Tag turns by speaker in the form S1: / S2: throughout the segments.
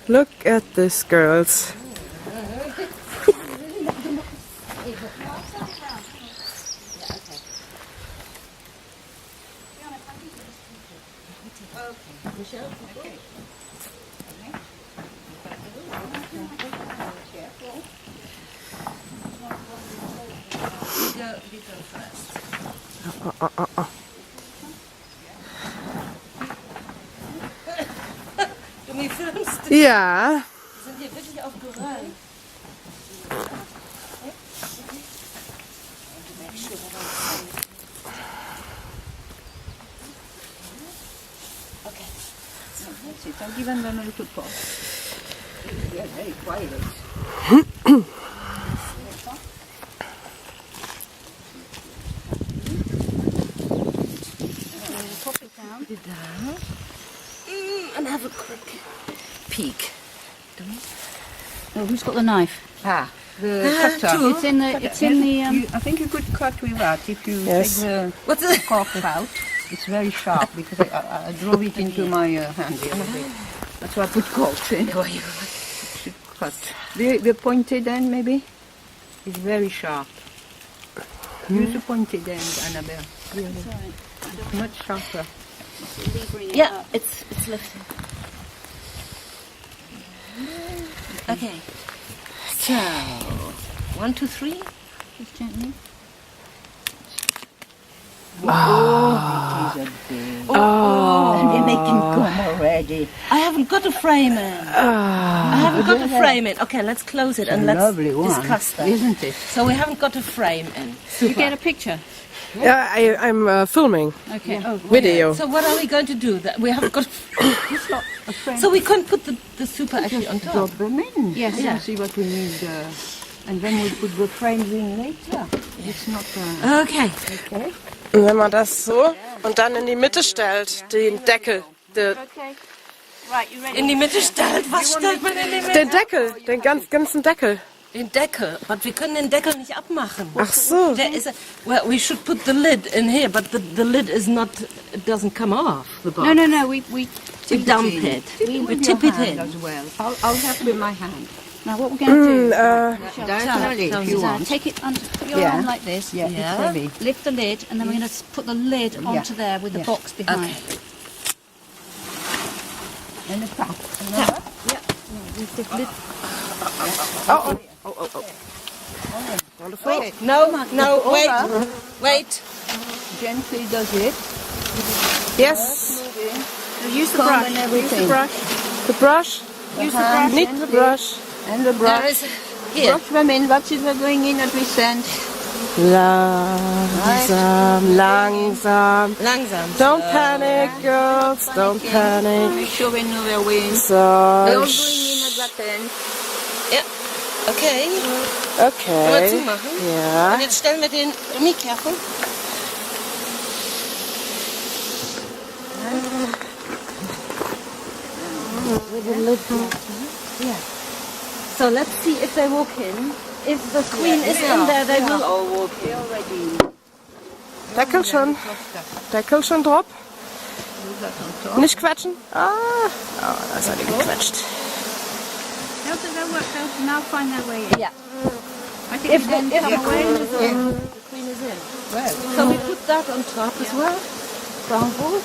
S1: Look at this, girls. Ja.
S2: Sind hier wirklich auf Geröll? Okay.
S3: I'll give them a little pot. They're very quiet. Pop it down.
S2: Put it down. And have a quick peek.
S3: Oh, who's got the knife?
S2: The
S3: Cutter. It's in the. It's in the.
S4: I think you could cut with that if you
S1: Yes.
S4: take
S2: What's
S4: the
S2: it?
S4: cork out. It's very sharp because I drove it into my hand the other day. That's why I put corks in.
S2: How are you?
S4: Should cut. The pointed end maybe is very sharp. Use the pointed end, Annabelle. Really. It's much sharper.
S2: Yeah, it's lifting. Okay. So 1, 2, 3.
S3: Just gently.
S4: Oh, it is a big. And they make him come already.
S2: I haven't got a frame in. I haven't got a frame in. Okay, let's close it and let's
S4: Lovely one,
S2: discuss that.
S4: isn't it?
S2: So we haven't got a frame in.
S3: Did you get a picture?
S1: Yeah, I'm filming
S3: Okay. Oh,
S1: video.
S2: So what are we going to do? That we haven't got.
S4: It's not a frame.
S2: So we can't put the super actually on top.
S4: Drop them in.
S3: Yes.
S4: Yeah. See what we need. And then we put the frames in later. It's not.
S2: Okay.
S4: Okay.
S1: Und wenn man das so und dann in die Mitte stellt, den Deckel,
S3: Okay. Right, you ready?
S2: In die Mitte stellt. Was stellt man in die Mitte?
S1: den Deckel, den ganzen Deckel.
S2: Den Deckel. Aber wir können den Deckel nicht abmachen.
S1: Ach so.
S2: There is a, well, we should put the lid in here, but the lid is not. It doesn't come off the box.
S3: No. We
S2: We dump it. We tip it in.
S4: As well. I'll help with my hand.
S3: Now what we're going to do?
S4: Directly, if you want.
S3: Take it under your
S4: Yeah.
S3: arm like this.
S4: Yeah,
S2: Yeah.
S4: it's heavy.
S3: Lift the lid, and then we're going to put the lid onto there with the
S4: Yeah.
S3: box behind.
S2: Okay.
S4: And the top.
S3: Lift the lid.
S1: Oh. Wonderful.
S2: No, wait.
S4: Gently does it.
S1: Yes.
S3: Use the
S4: Comb
S3: brush.
S4: and
S3: Use
S4: everything.
S3: the brush.
S1: The brush.
S3: Use the brush.
S1: Need the brush.
S4: And the
S2: There
S4: brush.
S2: is here.
S4: Brush them in. What is going in at this end?
S1: Langsam, langsam.
S2: Langsam.
S1: Don't panic, girls. Don't panic.
S4: Make sure we know their way in. They're
S1: So.
S4: all going in at that end.
S2: Ja. Okay.
S1: Okay.
S2: Mal zumachen.
S1: Ja.
S2: Und jetzt stellen wir den Gummikerchen. Yeah. So let's see if they walk in. If the queen is in there, they will all walk in.
S1: Deckel schon. Deckel schon drauf. Nicht quetschen. Ah. Oh, da ist eine gequetscht.
S3: They'll work. They'll now find their way in.
S2: Yeah.
S3: I think if then come away.
S2: The queen is in. So we put that on top as well. Downward.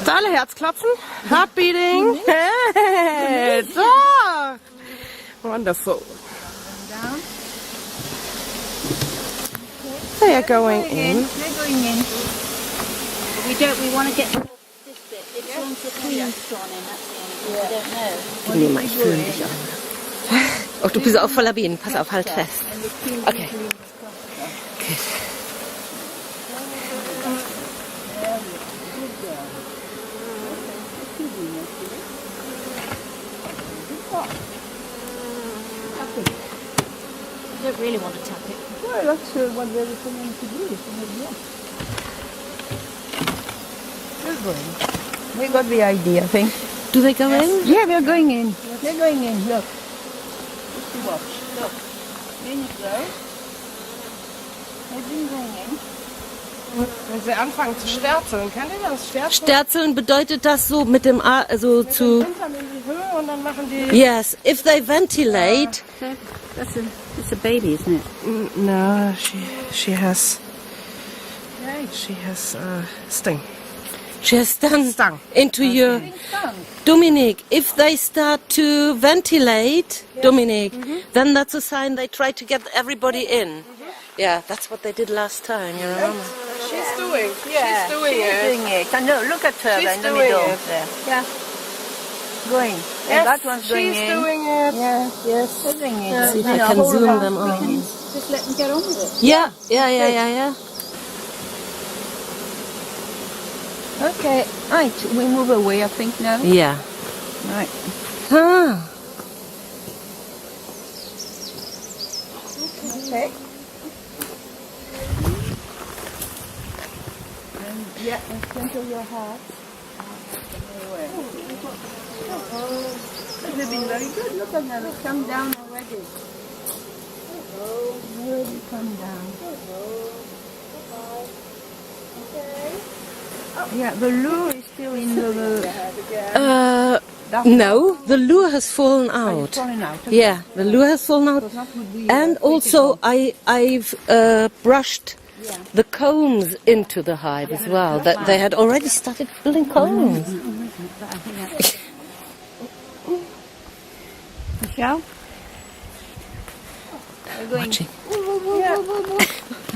S1: Alle Herzklopfen. Heartbeating. Hey, doch. Wonderful. They are going in.
S4: They're going in.
S3: We want to get this bit. It's once the queen's gone in. That's the only thing. We don't know.
S2: Nee, mal, ich filme dich auch. Oh, du bist auch voller Bienen. Pass auf, halt fest. Okay. Good.
S3: I don't really want to tap it.
S4: Well, that's what they were planning to do. They're going. We got the idea, I think.
S2: Do they go in?
S4: Yeah, they're going in. They're going in. Look. Just watch. Look. In you go. They've been going in.
S1: Wenn sie anfangen zu sterzeln, kennt ihr das? Sterzeln?
S2: Sterzeln bedeutet das so mit dem A, also zu...
S1: Hintern in die Höhe und dann machen die...
S2: Yes, if they ventilate...
S3: That's a baby, isn't it?
S1: No, she has sting.
S2: She has
S1: Stung.
S2: into your... Dominic, if they start to ventilate, Dominic, then that's a sign they try to get everybody in. Yeah, that's what they did last time, you remember?
S1: She's doing.
S4: Yeah,
S1: she's doing
S4: she's
S1: it.
S4: doing it. And no, look at her
S1: She's
S4: in the
S1: doing
S4: middle
S1: it.
S4: there. Yeah. Going.
S1: Yes,
S4: And that one's going
S1: she's
S4: in.
S1: doing it.
S4: Yeah, yes. She's doing it.
S2: See if I
S4: You know,
S2: can
S4: whole
S2: zoom
S4: house
S2: them
S4: going
S2: on.
S4: in.
S3: Just let them get on with it.
S2: Yeah.
S4: Okay, right. We move away, I think, now.
S2: Yeah.
S4: Right.
S2: Ah.
S4: Okay. And yeah, in front of your house. They've been very good. Look at them. They've come down already. Already come down. Yeah, the lure is still in the...
S2: No, the lure has fallen
S4: It's
S2: out.
S4: falling out.
S2: Yeah, the lure has fallen out.
S4: Because that would be,
S2: And also I've brushed the combs into the hive as well. That they had already started building combs.
S4: Michelle? We're going.
S2: Watching.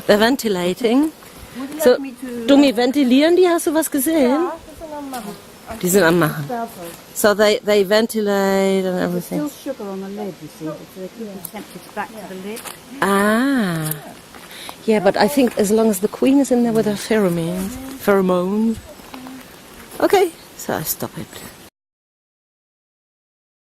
S2: They're ventilating.
S4: Would you
S2: So,
S4: like me to...
S2: Dummi, ventilieren die? Hast du was gesehen? Die sind am Machen. So they ventilate and everything.
S3: Still sugar on the lid, you see, so they keep the temperature back to the lid.
S2: Ah. Yeah, but I think as long as the queen is in there with her pheromones. Okay, so I stop it.